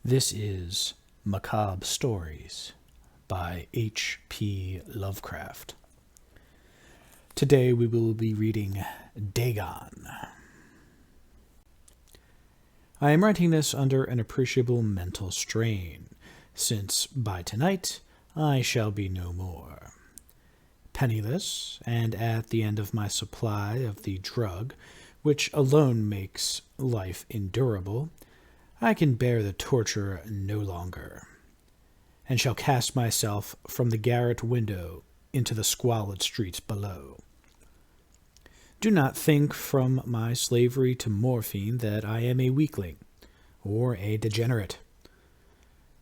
This is Macabre Stories by H.P. Lovecraft. Today we will be reading Dagon. I am writing this under an appreciable mental strain, since by tonight I shall be no more. Penniless, and at the end of my supply of the drug, which alone makes life endurable, I can bear the torture no longer, and shall cast myself from the garret window into the squalid streets below. Do not think from my slavery to morphine that I am a weakling, or a degenerate.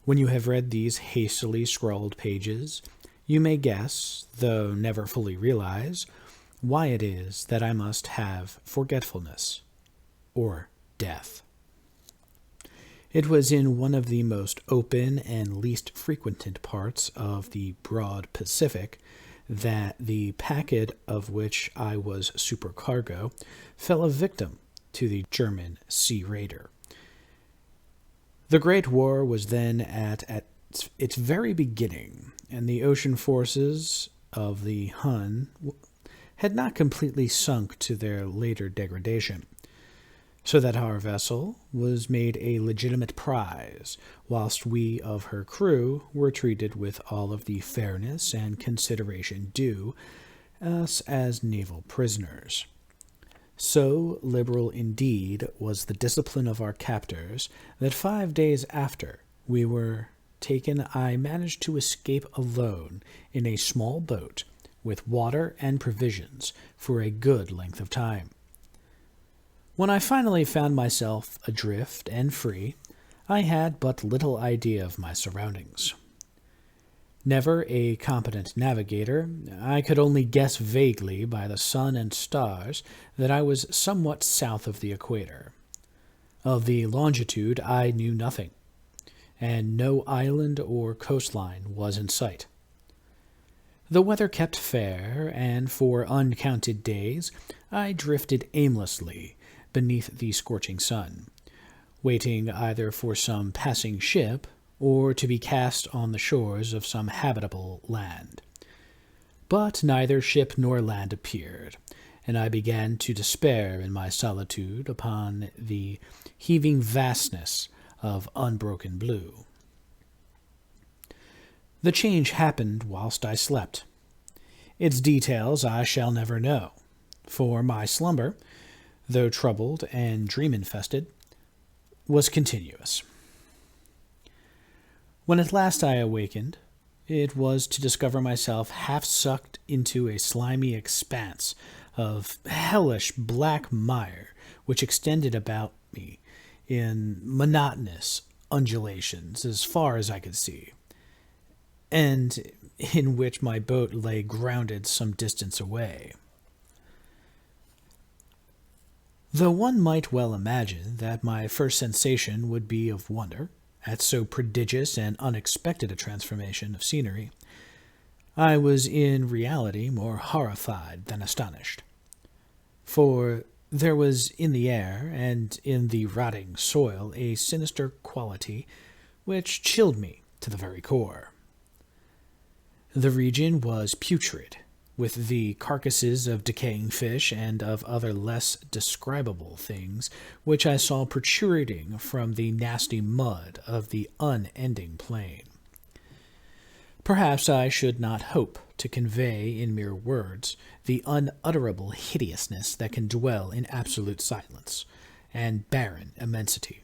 When you have read these hastily scrawled pages, you may guess, though never fully realize, why it is that I must have forgetfulness, or death. It was in one of the most open and least frequented parts of the broad Pacific that the packet of which I was supercargo fell a victim to the German sea raider. The Great War was then at its very beginning, and the ocean forces of the Hun had not completely sunk to their later degradation, so that our vessel was made a legitimate prize, whilst we of her crew were treated with all of the fairness and consideration due us as naval prisoners. So liberal indeed was the discipline of our captors that 5 days after we were taken I managed to escape alone in a small boat with water and provisions for a good length of time. When I finally found myself adrift and free, I had but little idea of my surroundings. Never a competent navigator, I could only guess vaguely by the sun and stars that I was somewhat south of the equator. Of the longitude I knew nothing, and no island or coastline was in sight. The weather kept fair, and for uncounted days I drifted aimlessly beneath the scorching sun, waiting either for some passing ship or to be cast on the shores of some habitable land. But neither ship nor land appeared, and I began to despair in my solitude upon the heaving vastness of unbroken blue. The change happened whilst I slept. Its details I shall never know, for my slumber, though troubled and dream-infested, was continuous. When at last I awakened, it was to discover myself half sucked into a slimy expanse of hellish black mire which extended about me in monotonous undulations as far as I could see, and in which my boat lay grounded some distance away. Though one might well imagine that my first sensation would be of wonder at so prodigious and unexpected a transformation of scenery, I was in reality more horrified than astonished. For there was in the air and in the rotting soil a sinister quality which chilled me to the very core. The region was putrid, with the carcasses of decaying fish and of other less describable things which I saw protruding from the nasty mud of the unending plain. Perhaps I should not hope to convey in mere words the unutterable hideousness that can dwell in absolute silence and barren immensity.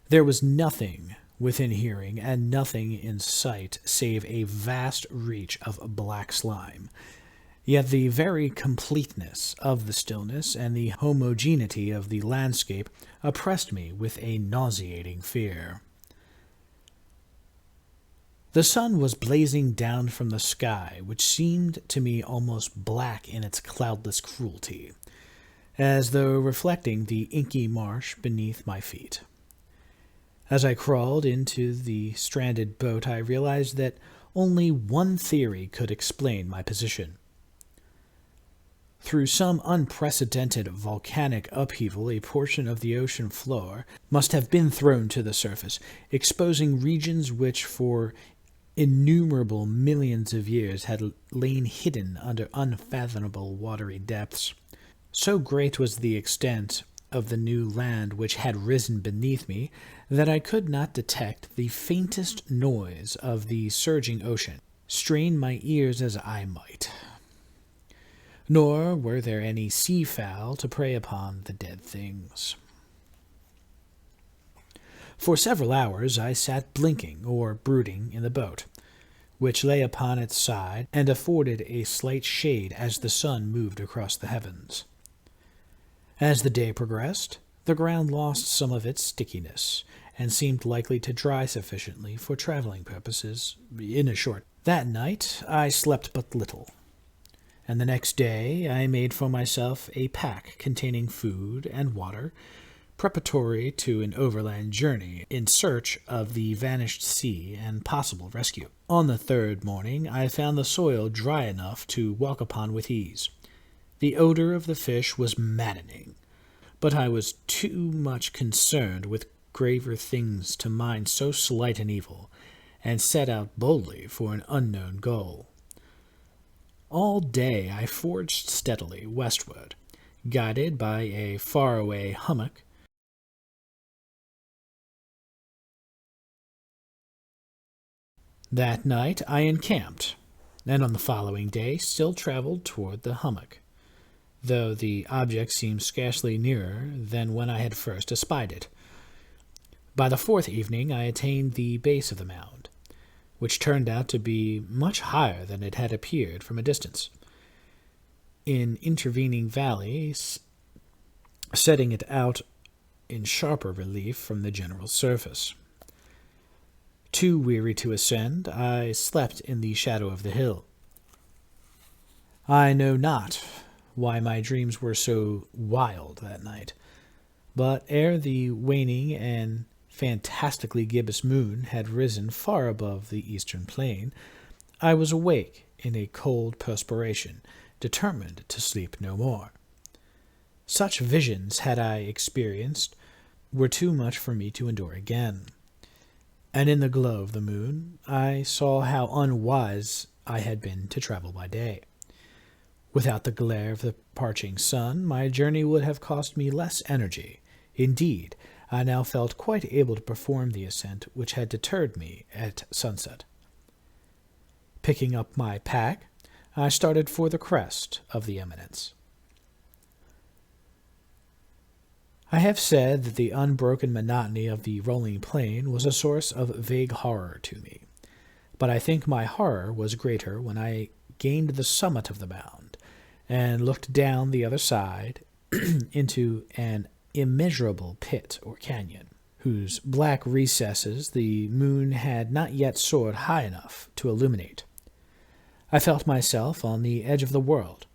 There was nothing within hearing, and nothing in sight save a vast reach of black slime. Yet the very completeness of the stillness and the homogeneity of the landscape oppressed me with a nauseating fear. The sun was blazing down from the sky, which seemed to me almost black in its cloudless cruelty, as though reflecting the inky marsh beneath my feet. As I crawled into the stranded boat, I realized that only one theory could explain my position. Through some unprecedented volcanic upheaval, a portion of the ocean floor must have been thrown to the surface, exposing regions which for innumerable millions of years had lain hidden under unfathomable watery depths. So great was the extent of the new land which had risen beneath me that I could not detect the faintest noise of the surging ocean, strain my ears as I might. Nor were there any sea-fowl to prey upon the dead things. For several hours I sat blinking or brooding in the boat, which lay upon its side and afforded a slight shade as the sun moved across the heavens. As the day progressed, the ground lost some of its stickiness and seemed likely to dry sufficiently for traveling purposes. In short, that night I slept but little, and the next day I made for myself a pack containing food and water, preparatory to an overland journey in search of the vanished sea and possible rescue. On the third morning I found the soil dry enough to walk upon with ease. The odor of the fish was maddening, but I was too much concerned with graver things to mind so slight an evil, and set out boldly for an unknown goal. All day I forged steadily westward, guided by a faraway hummock. That night I encamped, and on the following day still traveled toward the hummock, though the object seemed scarcely nearer than when I had first espied it. By the fourth evening I attained the base of the mound, which turned out to be much higher than it had appeared from a distance. In intervening valleys, setting it out in sharper relief from the general surface. Too weary to ascend, I slept in the shadow of the hill. I know not why my dreams were so wild that night, but ere the waning and fantastically gibbous moon had risen far above the eastern plain, I was awake in a cold perspiration, determined to sleep no more. Such visions had I experienced were too much for me to endure again, and in the glow of the moon I saw how unwise I had been to travel by day. Without the glare of the parching sun, my journey would have cost me less energy. Indeed, I now felt quite able to perform the ascent which had deterred me at sunset. Picking up my pack, I started for the crest of the eminence. I have said that the unbroken monotony of the rolling plain was a source of vague horror to me, but I think my horror was greater when I gained the summit of the mound and looked down the other side into an immeasurable pit or canyon, whose black recesses the moon had not yet soared high enough to illuminate. I felt myself on the edge of the world,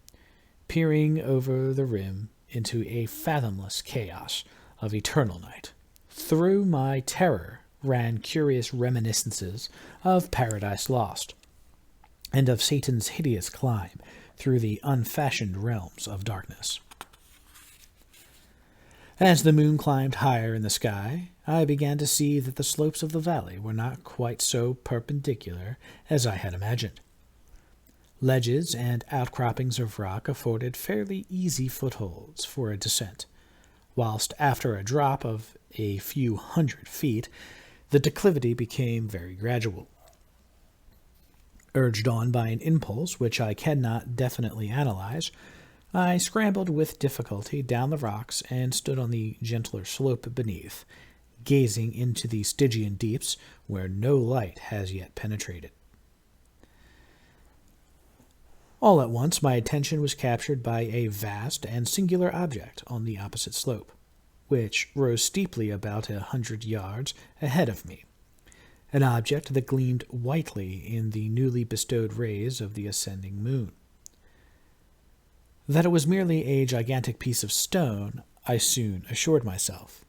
peering over the rim into a fathomless chaos of eternal night. Through my terror ran curious reminiscences of Paradise Lost, and of Satan's hideous climb through the unfashioned realms of darkness. As the moon climbed higher in the sky, I began to see that the slopes of the valley were not quite so perpendicular as I had imagined. Ledges and outcroppings of rock afforded fairly easy footholds for a descent, whilst after a drop of a few 100 feet, the declivity became very gradual. Urged on by an impulse which I cannot definitely analyze, I scrambled with difficulty down the rocks and stood on the gentler slope beneath, gazing into the Stygian deeps where no light has yet penetrated. All at once my attention was captured by a vast and singular object on the opposite slope, which rose steeply about 100 yards ahead of me, an object that gleamed whitely in the newly bestowed rays of the ascending moon. That it was merely a gigantic piece of stone, I soon assured myself,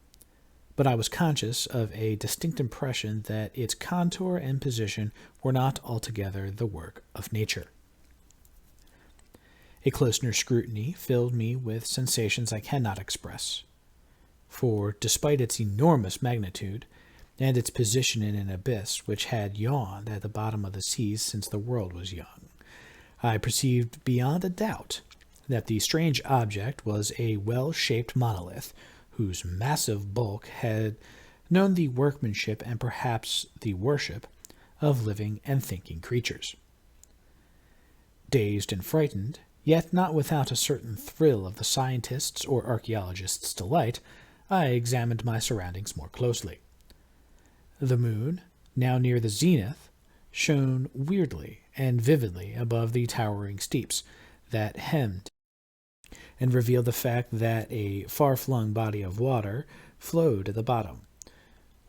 but I was conscious of a distinct impression that its contour and position were not altogether the work of nature. A closer scrutiny filled me with sensations I cannot express. For, despite its enormous magnitude, and its position in an abyss which had yawned at the bottom of the seas since the world was young, I perceived beyond a doubt that the strange object was a well-shaped monolith whose massive bulk had known the workmanship and perhaps the worship of living and thinking creatures. Dazed and frightened, yet not without a certain thrill of the scientist's or archaeologist's delight, I examined my surroundings more closely. The moon, now near the zenith, shone weirdly and vividly above the towering steeps that hemmed and revealed the fact that a far-flung body of water flowed at the bottom,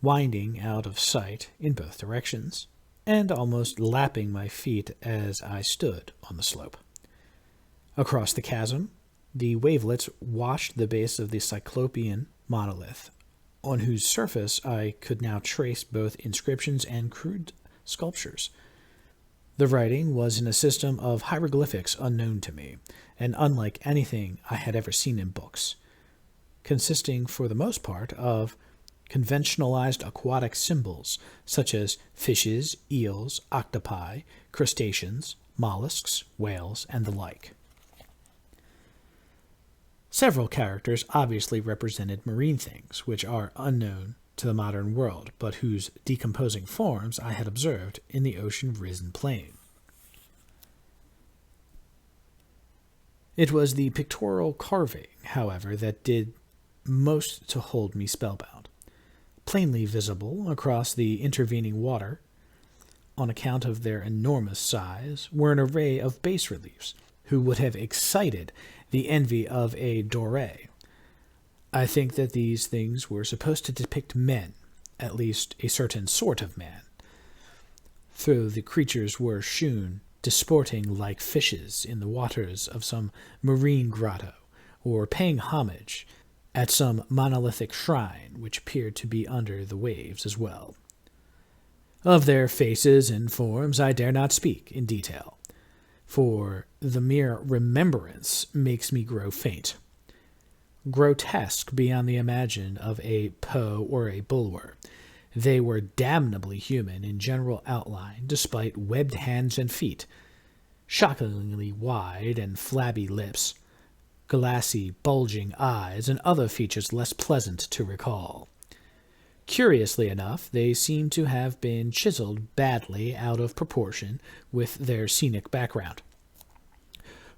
winding out of sight in both directions, and almost lapping my feet as I stood on the slope. Across the chasm, the wavelets washed the base of the cyclopean monolith, on whose surface I could now trace both inscriptions and crude sculptures. The writing was in a system of hieroglyphics unknown to me, and unlike anything I had ever seen in books, consisting for the most part of conventionalized aquatic symbols such as fishes, eels, octopi, crustaceans, mollusks, whales, and the like. Several characters obviously represented marine things, which are unknown to the modern world, but whose decomposing forms I had observed in the ocean-risen plain. It was the pictorial carving, however, that did most to hold me spellbound. Plainly visible across the intervening water, on account of their enormous size, were an array of bas-reliefs, who would have excited the envy of a Doré. I think that these things were supposed to depict men, at least a certain sort of man, though the creatures were shewn disporting like fishes in the waters of some marine grotto, or paying homage at some monolithic shrine which appeared to be under the waves as well. Of their faces and forms I dare not speak in detail, for the mere remembrance makes me grow faint. Grotesque beyond the imagine of a Poe or a Bulwer, they were damnably human in general outline, despite webbed hands and feet, shockingly wide and flabby lips, glassy, bulging eyes, and other features less pleasant to recall. Curiously enough, they seem to have been chiseled badly out of proportion with their scenic background.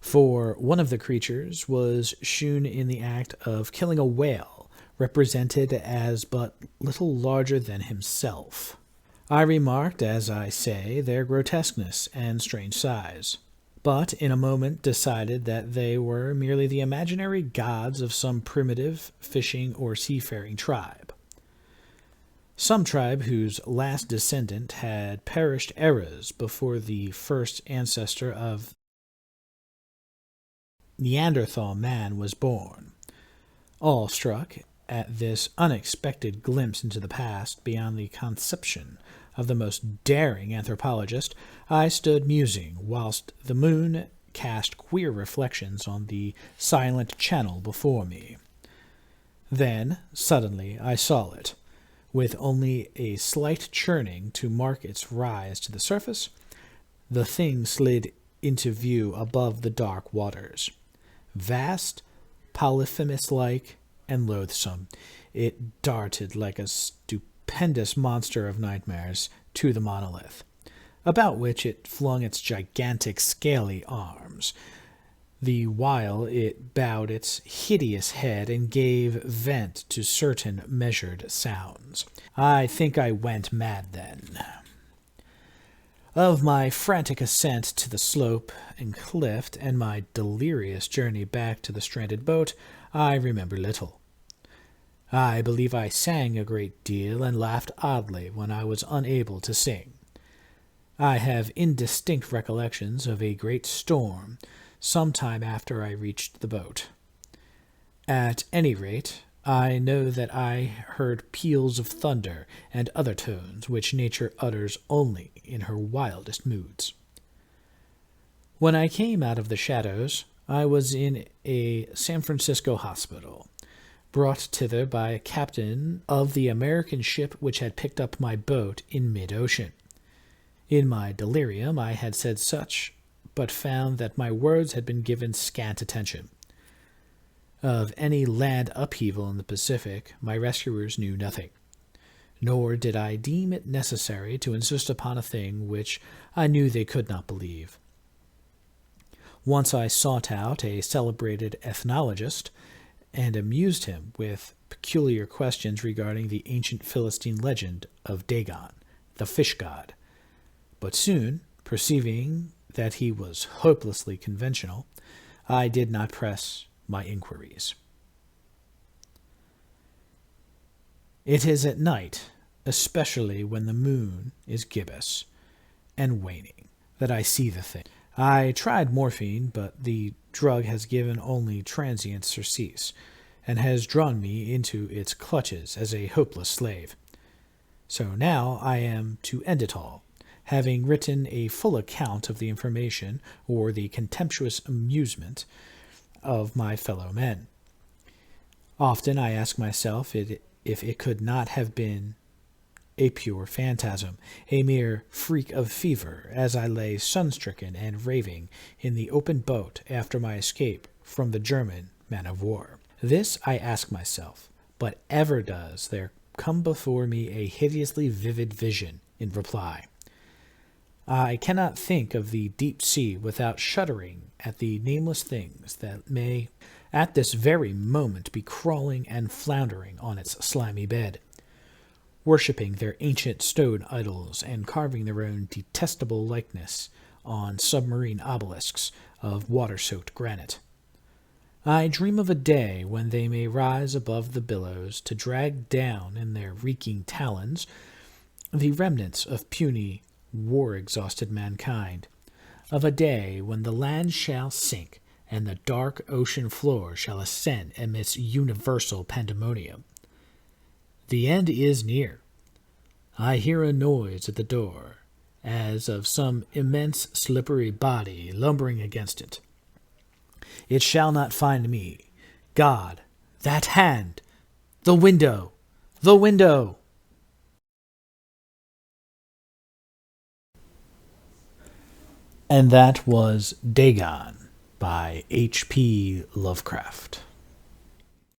For one of the creatures was shewn in the act of killing a whale, represented as but little larger than himself. I remarked, as I say, their grotesqueness and strange size, but in a moment decided that they were merely the imaginary gods of some primitive fishing or seafaring tribe. Some tribe whose last descendant had perished eras before the first ancestor of Neanderthal man was born. Awe-struck at this unexpected glimpse into the past beyond the conception of the most daring anthropologist, I stood musing whilst the moon cast queer reflections on the silent channel before me. Then, suddenly, I saw it. With only a slight churning to mark its rise to the surface, the thing slid into view above the dark waters. Vast, Polyphemus-like, and loathsome, it darted like a stupendous monster of nightmares to the monolith, about which it flung its gigantic scaly arms, the while it bowed its hideous head and gave vent to certain measured sounds. I think I went mad then. Of my frantic ascent to the slope and cliff and my delirious journey back to the stranded boat, I remember little. I believe I sang a great deal and laughed oddly when I was unable to sing. I have indistinct recollections of a great storm some time after I reached the boat. At any rate, I know that I heard peals of thunder and other tones which nature utters only in her wildest moods. When I came out of the shadows, I was in a San Francisco hospital, brought thither by a captain of the American ship which had picked up my boat in mid-ocean. In my delirium I had said such, but found that my words had been given scant attention. Of any land upheaval in the Pacific, my rescuers knew nothing, nor did I deem it necessary to insist upon a thing which I knew they could not believe. Once I sought out a celebrated ethnologist and amused him with peculiar questions regarding the ancient Philistine legend of Dagon, the fish god, but soon, perceiving that he was hopelessly conventional, I did not press my inquiries. It is at night, especially when the moon is gibbous and waning, that I see the thing. I tried morphine, but the drug has given only transient surcease, and has drawn me into its clutches as a hopeless slave. So now I am to end it all, having written a full account of the information or the contemptuous amusement of my fellow men. Often I ask myself if it could not have been a pure phantasm, a mere freak of fever, as I lay sun-stricken and raving in the open boat after my escape from the German man-of-war. This I ask myself, but ever does there come before me a hideously vivid vision in reply. I cannot think of the deep sea without shuddering at the nameless things that may at this very moment be crawling and floundering on its slimy bed, worshipping their ancient stone idols and carving their own detestable likeness on submarine obelisks of water-soaked granite. I dream of a day when they may rise above the billows to drag down in their reeking talons the remnants of puny, war-exhausted mankind, of a day when the land shall sink and the dark ocean floor shall ascend amidst universal pandemonium. The end is near. I hear a noise at the door, as of some immense slippery body lumbering against it. It shall not find me. God, that hand! The window! The window! And that was Dagon by H.P. Lovecraft.